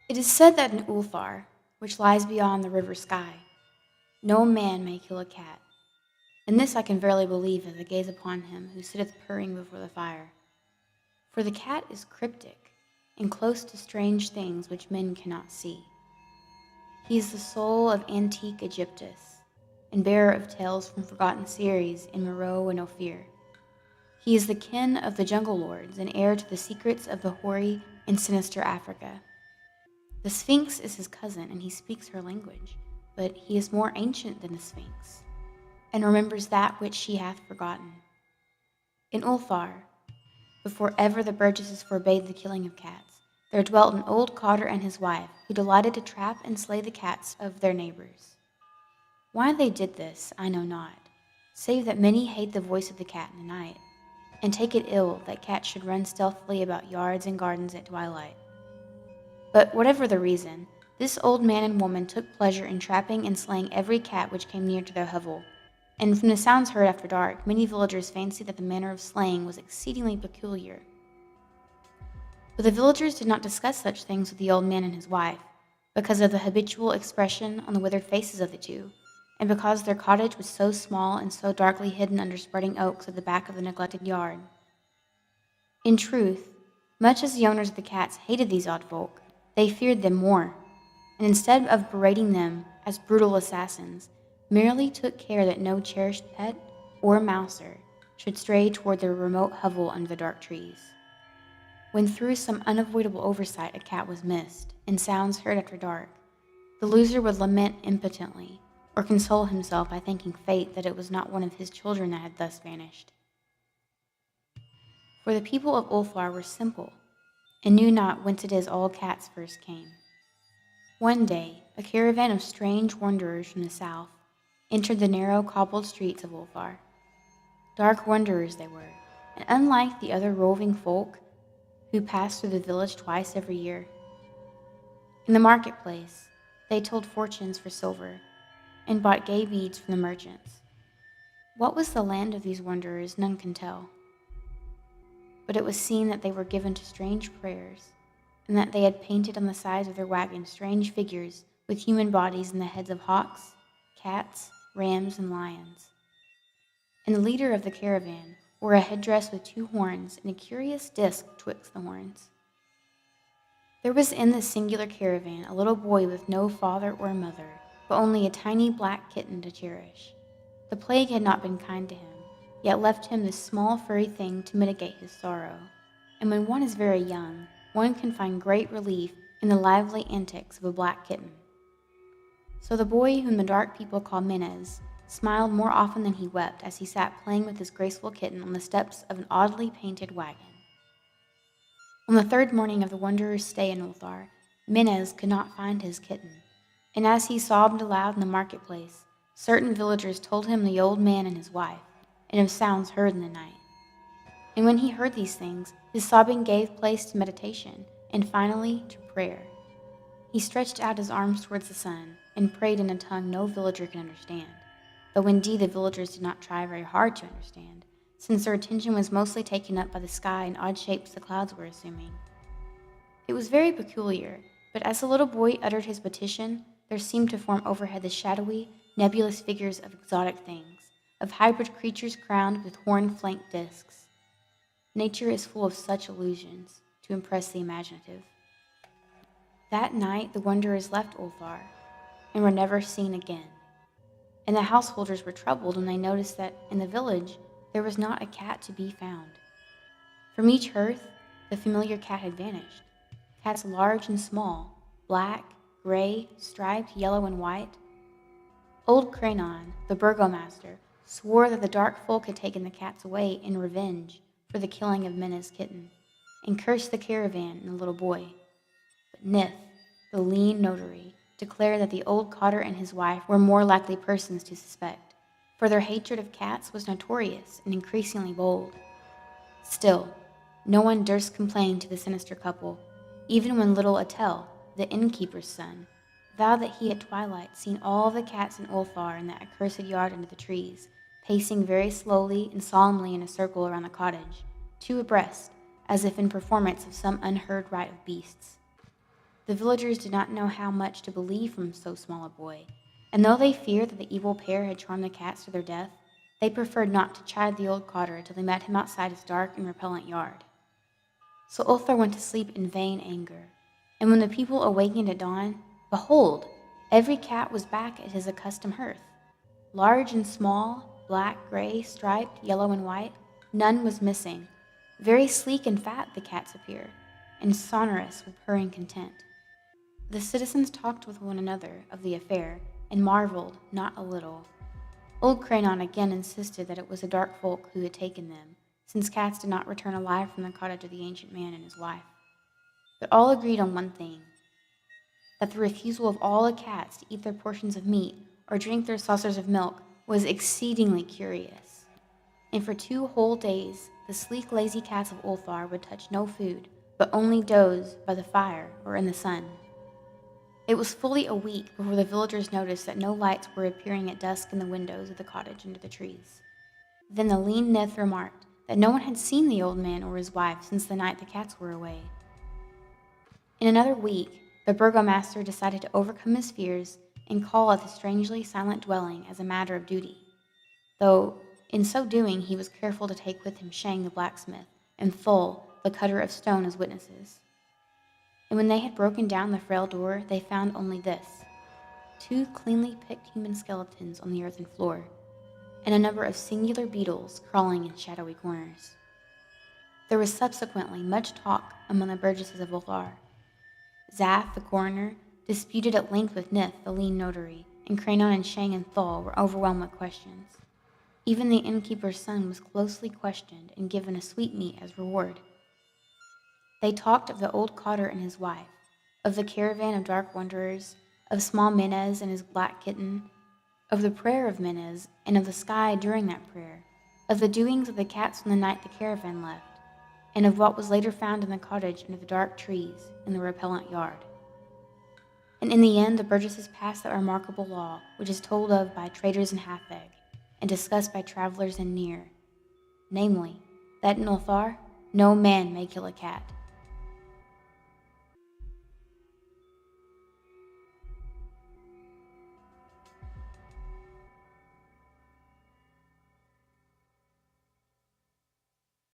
It is said that in Ulthar, which lies beyond the river sky, no man may kill a cat, and this I can verily believe as I gaze upon him who sitteth purring before the fire. For the cat is cryptic, and close to strange things which men cannot see. He is the soul of antique Egyptus, and bearer of tales from forgotten series in Meroe and Ophir. He is the kin of the jungle lords and heir to the secrets of the hoary and sinister Africa. The Sphinx is his cousin, and he speaks her language, but he is more ancient than the Sphinx, and remembers that which she hath forgotten. In Ulthar, before ever the burgesses forbade the killing of cats, there dwelt an old cotter and his wife, who delighted to trap and slay the cats of their neighbors. Why they did this, I know not, save that many hate the voice of the cat in the night, and take it ill that cats should run stealthily about yards and gardens at twilight. But whatever the reason, this old man and woman took pleasure in trapping and slaying every cat which came near to their hovel, and from the sounds heard after dark, many villagers fancied that the manner of slaying was exceedingly peculiar. But the villagers did not discuss such things with the old man and his wife, because of the habitual expression on the withered faces of the two, and because their cottage was so small and so darkly hidden under spreading oaks at the back of the neglected yard. In truth, much as the owners of the cats hated these odd folk, they feared them more, and instead of berating them as brutal assassins, merely took care that no cherished pet or mouser should stray toward their remote hovel under the dark trees. When through some unavoidable oversight a cat was missed, and sounds heard after dark, the loser would lament impotently, or console himself by thanking fate that it was not one of his children that had thus vanished. For the people of Ulthar were simple, and knew not whence it is all cats first came. One day, a caravan of strange wanderers from the south entered the narrow cobbled streets of Ulthar. Dark wanderers they were, and unlike the other roving folk who passed through the village twice every year. In the marketplace, they told fortunes for silver, and bought gay beads from the merchants. What was the land of these wanderers, none can tell. But it was seen that they were given to strange prayers, and that they had painted on the sides of their wagons strange figures with human bodies and the heads of hawks, cats, rams, and lions. And the leader of the caravan wore a headdress with two horns and a curious disc twixt the horns. There was in this singular caravan a little boy with no father or mother, but only a tiny black kitten to cherish. The plague had not been kind to him, yet left him this small furry thing to mitigate his sorrow. And when one is very young, one can find great relief in the lively antics of a black kitten. So the boy, whom the dark people call Menez, smiled more often than he wept as he sat playing with his graceful kitten on the steps of an oddly painted wagon. On the third morning of the wanderer's stay in Ulthar, Menez could not find his kitten, and as he sobbed aloud in the marketplace, certain villagers told him the old man and his wife, and of sounds heard in the night. And when he heard these things, his sobbing gave place to meditation, and finally to prayer. He stretched out his arms towards the sun, and prayed in a tongue no villager could understand, though indeed the villagers did not try very hard to understand, since their attention was mostly taken up by the sky and odd shapes the clouds were assuming. It was very peculiar, but as the little boy uttered his petition, there seemed to form overhead the shadowy, nebulous figures of exotic things, of hybrid creatures crowned with horn-flanked discs. Nature is full of such illusions to impress the imaginative. That night the wanderers left Ulthar, and were never seen again, and the householders were troubled when they noticed that in the village there was not a cat to be found. From each hearth the familiar cat had vanished. Cats large and small, black, gray, striped, yellow, and white. Old Cranon, the burgomaster, swore that the dark folk had taken the cats away in revenge for the killing of Mena's kitten, and cursed the caravan and the little boy. But Nith, the lean notary, declared that the old cotter and his wife were more likely persons to suspect, for their hatred of cats was notorious and increasingly bold. Still, no one durst complain to the sinister couple, even when little Attel, the innkeeper's son, vowed that he at twilight seen all the cats in Ulthar in that accursed yard under the trees, pacing very slowly and solemnly in a circle around the cottage, two abreast, as if in performance of some unheard rite of beasts. The villagers did not know how much to believe from so small a boy, and though they feared that the evil pair had charmed the cats to their death, they preferred not to chide the old cotter until they met him outside his dark and repellent yard. So Ulthar went to sleep in vain anger, and when the people awakened at dawn, behold, every cat was back at his accustomed hearth. Large and small, black, gray, striped, yellow, and white, none was missing. Very sleek and fat the cats appear, and sonorous with purring content. The citizens talked with one another of the affair, and marveled not a little. Old Cranon again insisted that it was the dark folk who had taken them, since cats did not return alive from the cottage of the ancient man and his wife. But all agreed on one thing, that the refusal of all the cats to eat their portions of meat or drink their saucers of milk was exceedingly curious. And for 2 whole days, the sleek, lazy cats of Ulthar would touch no food, but only doze by the fire or in the sun. It was fully a week before the villagers noticed that no lights were appearing at dusk in the windows of the cottage under the trees. Then the lean Nith remarked that no one had seen the old man or his wife since the night the cats were away. In another week, the burgomaster decided to overcome his fears and call at the strangely silent dwelling as a matter of duty, though in so doing he was careful to take with him Shang the blacksmith and Thul the cutter of stone as witnesses. And when they had broken down the frail door, they found only this: 2 cleanly picked human skeletons on the earthen floor, and a number of singular beetles crawling in shadowy corners. There was subsequently much talk among the burgesses of Ulthar. Zath, the coroner, disputed at length with Nith, the lean notary, and Cranon and Shang and Thul were overwhelmed with questions. Even the innkeeper's son was closely questioned and given a sweetmeat as reward. They talked of the old cotter and his wife, of the caravan of dark wanderers, of small Menez and his black kitten, of the prayer of Menez and of the sky during that prayer, of the doings of the cats on the night the caravan left, and of what was later found in the cottage under the dark trees in the repellent yard. And in the end, the burgesses passed that remarkable law, which is told of by traders in Hatheg, and discussed by travelers in Near, namely, that in Ulthar no man may kill a cat.